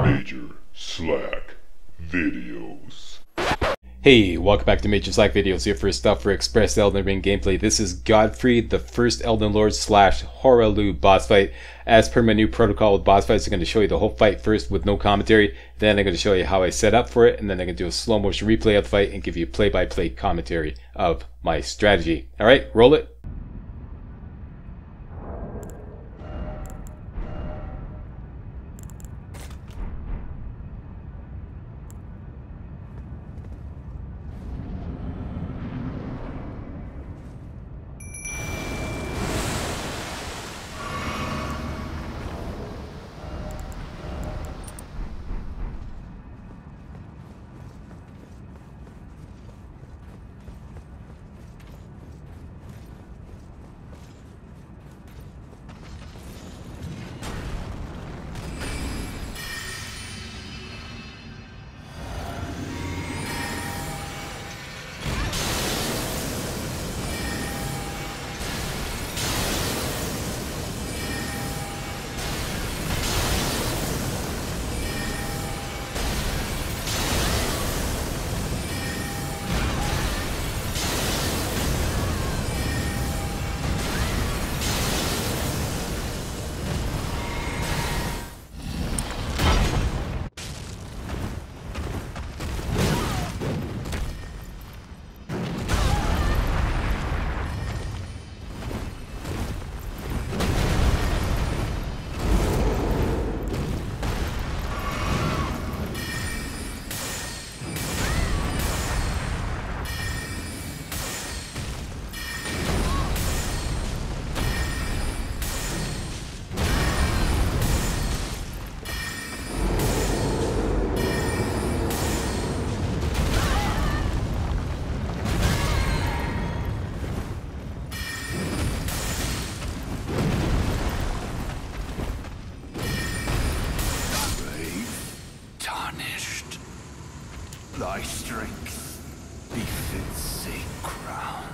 Major Slack Videos. Hey, welcome back to Major Slack Videos, here for stuff for Express Elden Ring gameplay. This is Godfrey, the first Elden Lord / Hoarah Loux boss fight. As per my new protocol with boss fights, I'm going to show you the whole fight first with no commentary. Then I'm going to show you how I set up for it, and then I'm going to do a slow motion replay of the fight and give you play-by-play commentary of my strategy. Alright, roll it. Thy strength befits a crown.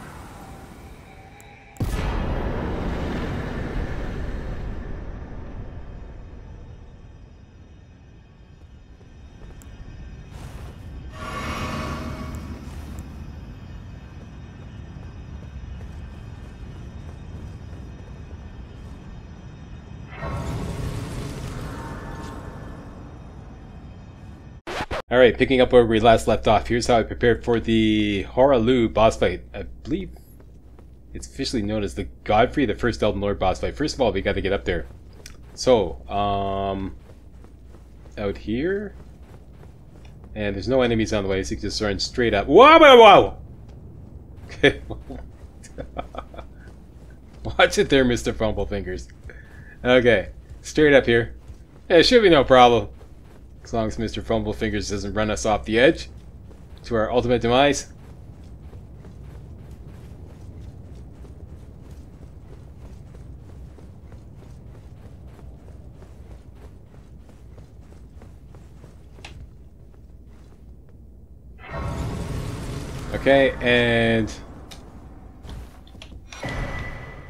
Alright, picking up where we last left off, here's how I prepared for the Hoarah Loux boss fight. I believe it's officially known as the Godfrey, the first Elden Lord boss fight. First of all, we gotta get up there. So, out here. And there's no enemies on the way, so you can just run straight up. Whoa, whoa, whoa! Okay. Watch it there, Mr. Fumblefingers. Okay, straight up here. Yeah, it should be no problem. As long as Mr. Fumblefingers doesn't run us off the edge to our ultimate demise. Okay, and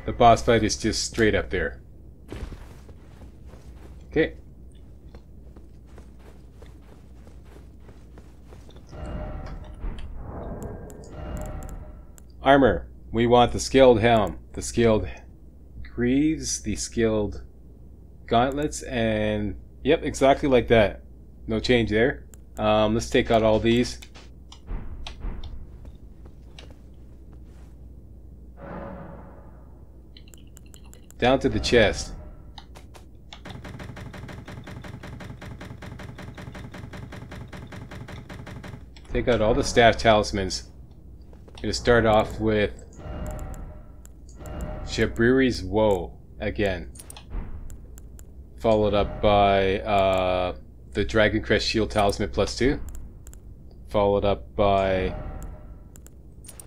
the boss fight is just straight up there. Okay. Armor. We want the skilled helm, the skilled greaves, the skilled gauntlets, and yep, exactly like that. No change there. Let's take out all these. Down to the chest. Take out all the staff talismans. I'm going to start off with Shabriri's Woe again, followed up by the Dragon Crest Shield Talisman +2, followed up by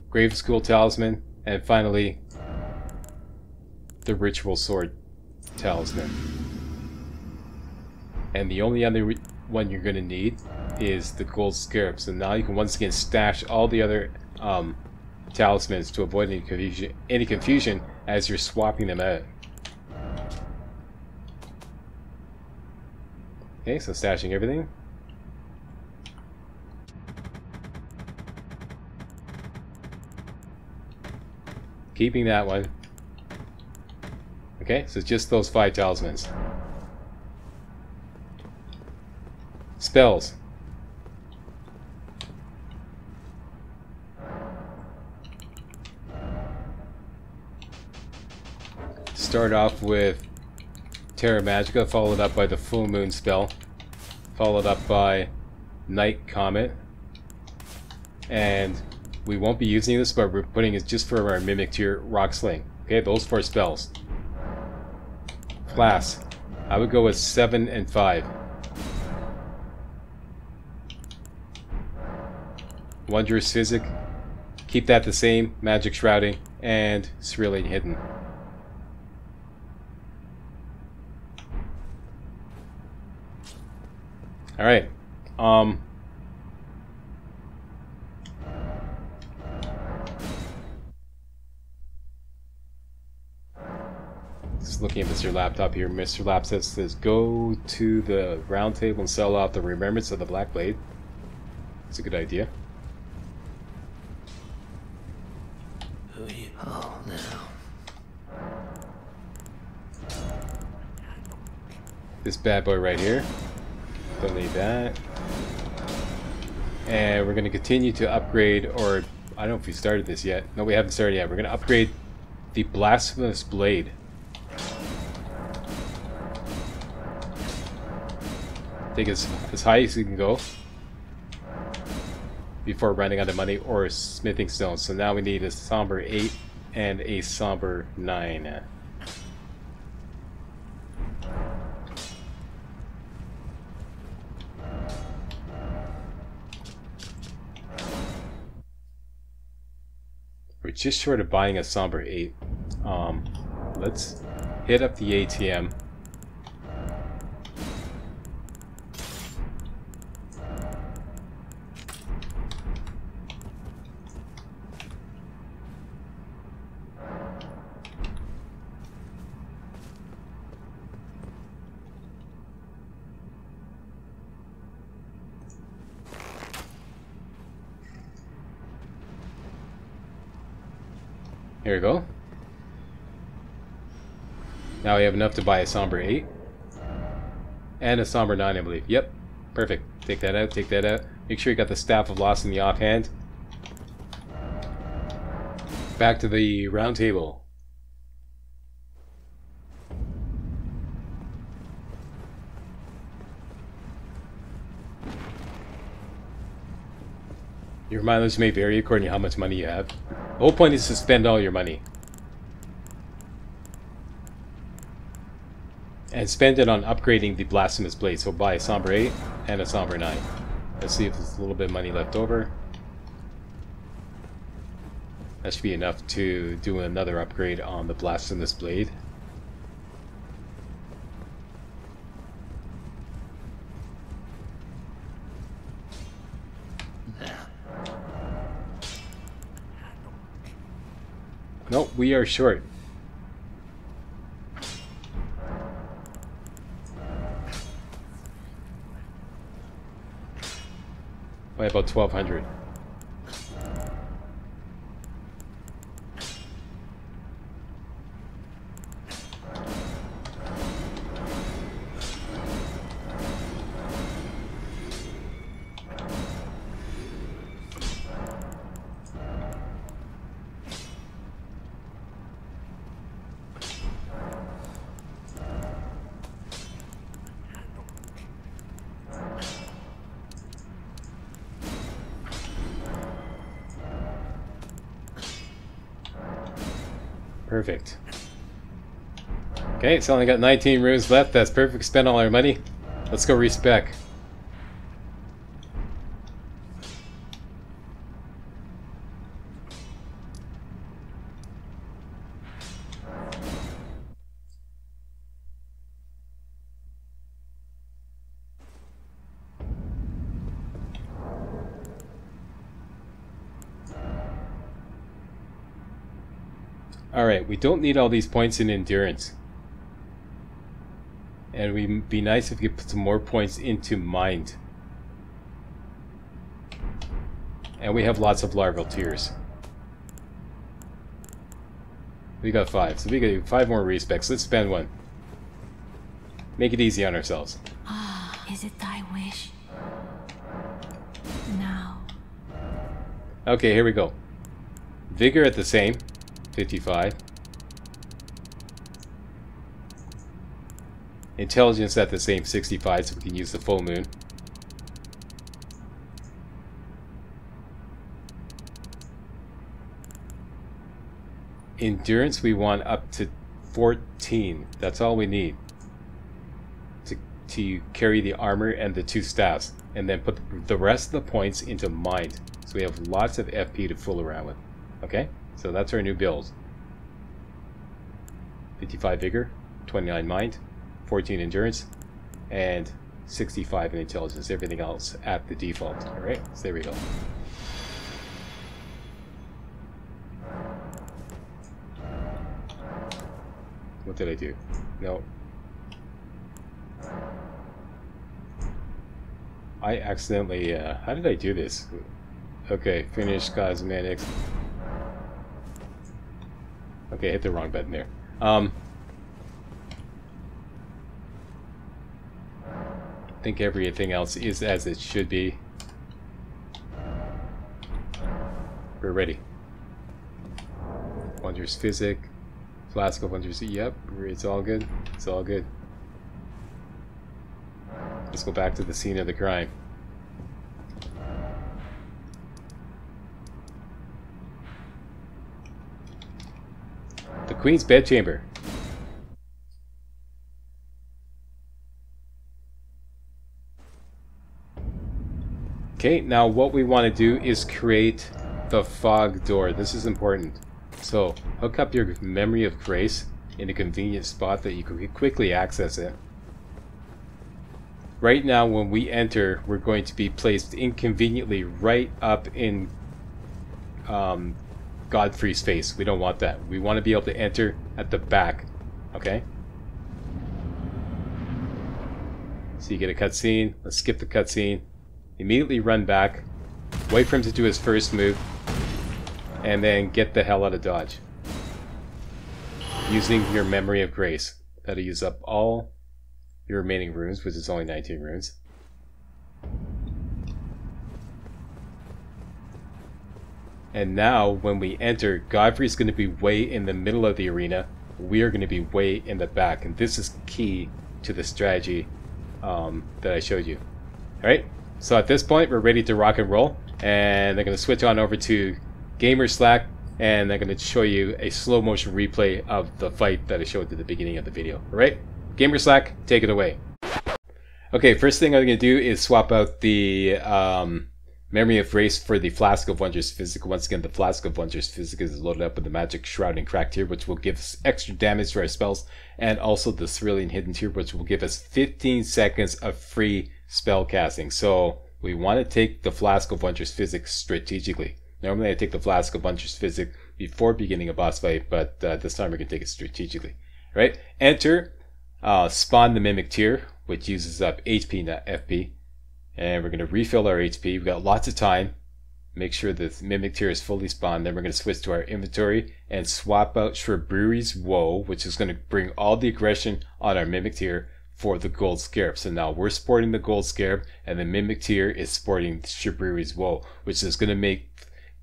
Grave School Talisman, and finally the Ritual Sword Talisman. And the only other one you're going to need is the Gold Scarab. So now you can once again stash all the other talismans to avoid any confusion as you're swapping them out. Okay, so stashing everything. Keeping that one. Okay, so just those 5 talismans. Spells. Start off with Terra Magica, followed up by the Full Moon spell, followed up by Night Comet, and we won't be using this, but we're putting it just for our Mimic Tier Rock Sling. Okay, those 4 spells. Class, I would go with 7 and 5. Wondrous Physic, keep that the same. Magic Shrouding and Cerulean Hidden. Alright, just looking at Mr. Laptop here. Mr. Laptop says go to the round table and sell out the remembrance of the Black Blade. It's a good idea. Oh, no. This bad boy right here. Don't need that. And we're going to continue to upgrade, or I don't know if we started this yet. No, we haven't started yet. We're going to upgrade the Blasphemous Blade. Take it as high as you can go before running out of money or smithing stones. So now we need a Somber 8 and a Somber 9. We're just short of buying a Somber 8. Let's hit up the ATM. Here we go. Now we have enough to buy a Somber 8. And a Somber 9, I believe. Yep. Perfect. Take that out, take that out. Make sure you got the Staff of Loss in the offhand. Back to the round table. Your mileage may vary according to how much money you have. The whole point is to spend all your money. And spend it on upgrading the Blasphemous Blade. So buy a Somber 8 and a Somber 9. Let's see if there's a little bit of money left over. That should be enough to do another upgrade on the Blasphemous Blade. Nope, we are short. By about 1,200. Perfect. Okay, it's only got 19 runes left. That's perfect. Spend all our money. Let's go respec. Alright, we don't need all these points in endurance. And we'd be nice if you could put some more points into mind. And we have lots of larval tears. We got 5, so we got 5 more respects. Let's spend 1. Make it easy on ourselves. Ah, is it thy wish? Now. Okay, here we go. Vigor at the same, 55. Intelligence at the same, 65, so we can use the full moon. Endurance we want up to 14. That's all we need to carry the armor and the 2 staffs, and then put the rest of the points into mind, so we have lots of FP to fool around with. Okay, so that's our new build. 55 vigor, 29 mind, 14 endurance, and 65 in intelligence. Everything else at the default. Alright, so there we go. What did I do? No. I accidentally, how did I do this? Okay, finish cosmetics. Okay, I hit the wrong button there. I think everything else is as it should be. We're ready. Wondrous Physic. Flask of Wondrous. Yep, it's all good. It's all good. Let's go back to the scene of the crime. The Queen's Bedchamber. Okay, now what we want to do is create the fog door. This is important. So, hook up your memory of grace in a convenient spot that you can quickly access it. Right now, when we enter, we're going to be placed inconveniently right up in Godfrey's face. We don't want that. We want to be able to enter at the back. Okay? So you get a cutscene. Let's skip the cutscene. Immediately run back. Wait for him to do his first move. And then get the hell out of Dodge. Using your memory of grace. That'll use up all your remaining runes, which is only 19 runes. And now, when we enter, Godfrey's going to be way in the middle of the arena. We are going to be way in the back. And this is key to the strategy that I showed you. Alright, so at this point, we're ready to rock and roll. And they're going to switch on over to Gamer Slack. And they're going to show you a slow motion replay of the fight that I showed at the beginning of the video. Alright? Gamer Slack, take it away. Okay, first thing I'm going to do is swap out the Memory of Grace for the Flask of Wondrous Physic. Once again, the Flask of Wondrous Physic is loaded up with the Magic Shroud and Crack tier, which will give us extra damage to our spells, and also the Cerulean Hidden tier, which will give us 15 seconds of free spell casting. So we want to take the Flask of Wondrous Physic strategically. Normally I take the Flask of Wondrous Physic before beginning a boss fight, but this time we're going to take it strategically. Right? Enter. Spawn the Mimic tier, which uses up HP, not FP. And we're going to refill our HP. We've got lots of time. Make sure the Mimic tier is fully spawned. Then we're going to switch to our inventory and swap out Shrewsbury's Woe, which is going to bring all the aggression on our Mimic tier for the Gold Scarab. So now we're sporting the Gold Scarab, and the Mimic tier is sporting Shrewsbury's Woe, which is going to make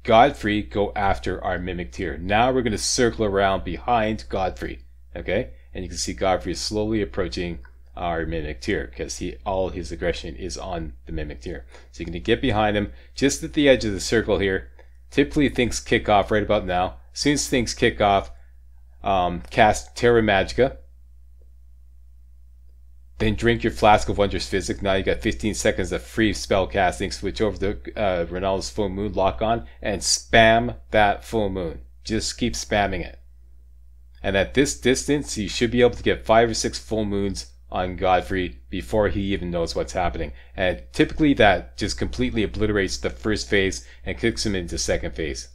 Godfrey go after our Mimic tier. Now we're going to circle around behind Godfrey. Okay? And you can see Godfrey is slowly approaching our Mimic tier because all his aggression is on the Mimic tier. So you're going to get behind him just at the edge of the circle here. Typically things kick off right about now. As soon as things kick off, cast Terra Magica. Then drink your Flask of Wondrous Physic. Now you got 15 seconds of free spell casting. Switch over to Ronaldo's Full Moon, lock on, and spam that Full Moon. Just keep spamming it. And at this distance, you should be able to get 5 or 6 full moons on Godfrey before he even knows what's happening. And typically that just completely obliterates the first phase and kicks him into second phase.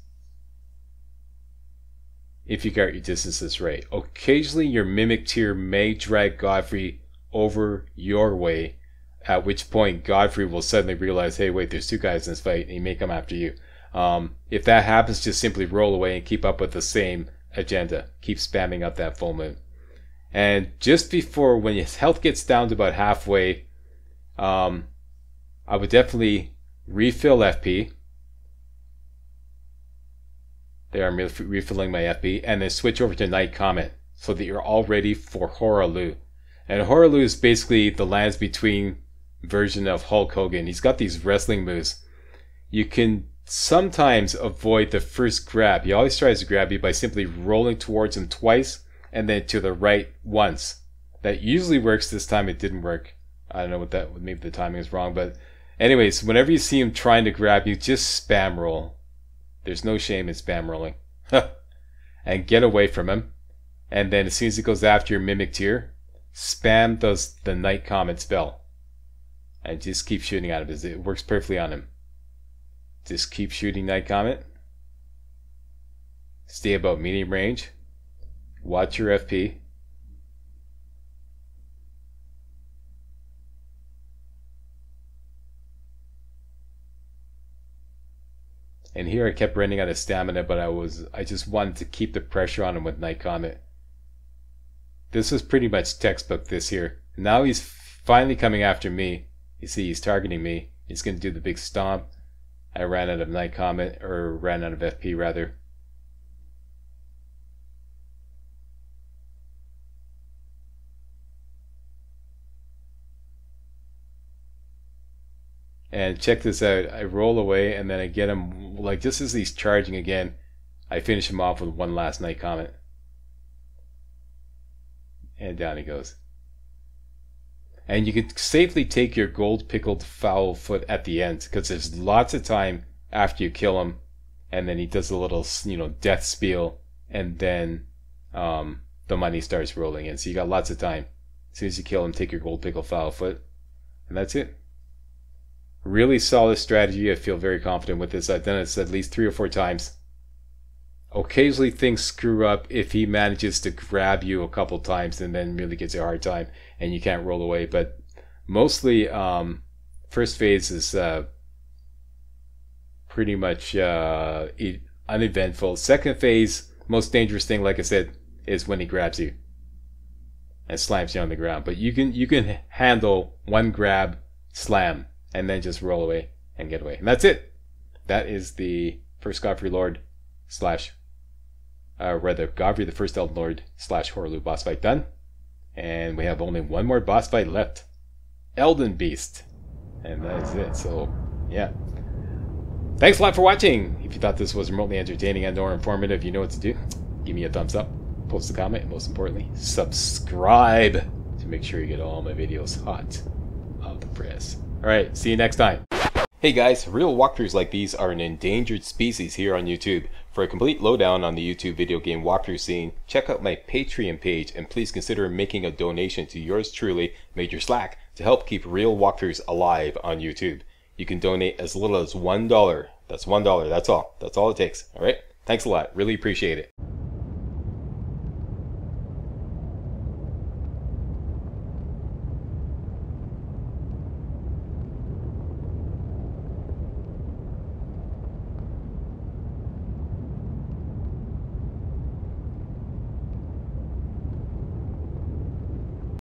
If you got your distances right. Occasionally your Mimic tier may drag Godfrey over your way, at which point Godfrey will suddenly realize, hey, wait, there's two guys in this fight, and he may come after you. If that happens, just simply roll away and keep up with the same agenda. Keep spamming up that full moon. And just before, when his health gets down to about halfway, I would definitely refill FP. There, I'm refilling my FP, and then switch over to Night Comet so that you're all ready for Hoarah Loux. And Hoarah Loux is basically the lands between version of Hulk Hogan. He's got these wrestling moves. You can sometimes avoid the first grab. He always tries to grab you by simply rolling towards him twice and then to the right once. That usually works. This time it didn't work. I don't know what that, maybe the timing is wrong, but anyways, whenever you see him trying to grab you, just spam roll. There's no shame in spam rolling. And get away from him. And then as soon as he goes after your Mimic Tier, spam does the Night Comet spell. And just keep shooting at him. It works perfectly on him. Just keep shooting Night Comet. Stay about medium range. Watch your FP. And here I kept running out of stamina, but I just wanted to keep the pressure on him with Night Comet. This was pretty much textbook this here. Now he's finally coming after me. You see, he's targeting me. He's going to do the big stomp. I ran out of Night Comet, or ran out of FP rather. And check this out. I roll away and then I get him, like just as he's charging again, I finish him off with one last Night Comet. And down he goes. And you can safely take your gold pickled foul foot at the end, because there's lots of time after you kill him, and then he does a little, death spiel, and then the money starts rolling in. So you got lots of time. As soon as you kill him, take your gold pickled foul foot, and that's it. Really solid strategy. I feel very confident with this. I've done it at least 3 or 4 times. Occasionally things screw up if he manages to grab you a couple times and then really gives you a hard time and you can't roll away. But mostly first phase is pretty much uneventful. Second phase, most dangerous thing, like I said, is when he grabs you and slams you on the ground. But you can handle one grab, slam, and then just roll away and get away. And that's it. That is the first Godfrey Lord Godfrey the First Elden Lord / Hoarah Loux boss fight done. And we have only one more boss fight left. Elden Beast. And that is it. So, yeah. Thanks a lot for watching. If you thought this was remotely entertaining and or informative, you know what to do. Give me a thumbs up, post a comment, and most importantly, subscribe to make sure you get all my videos hot off the press. Alright, see you next time. Hey guys, real walkthroughs like these are an endangered species here on YouTube. For a complete lowdown on the YouTube video game walkthrough scene, check out my Patreon page and please consider making a donation to yours truly, Major Slack, to help keep real walkthroughs alive on YouTube. You can donate as little as $1. That's $1, that's all. That's all it takes. Alright? Thanks a lot. Really appreciate it.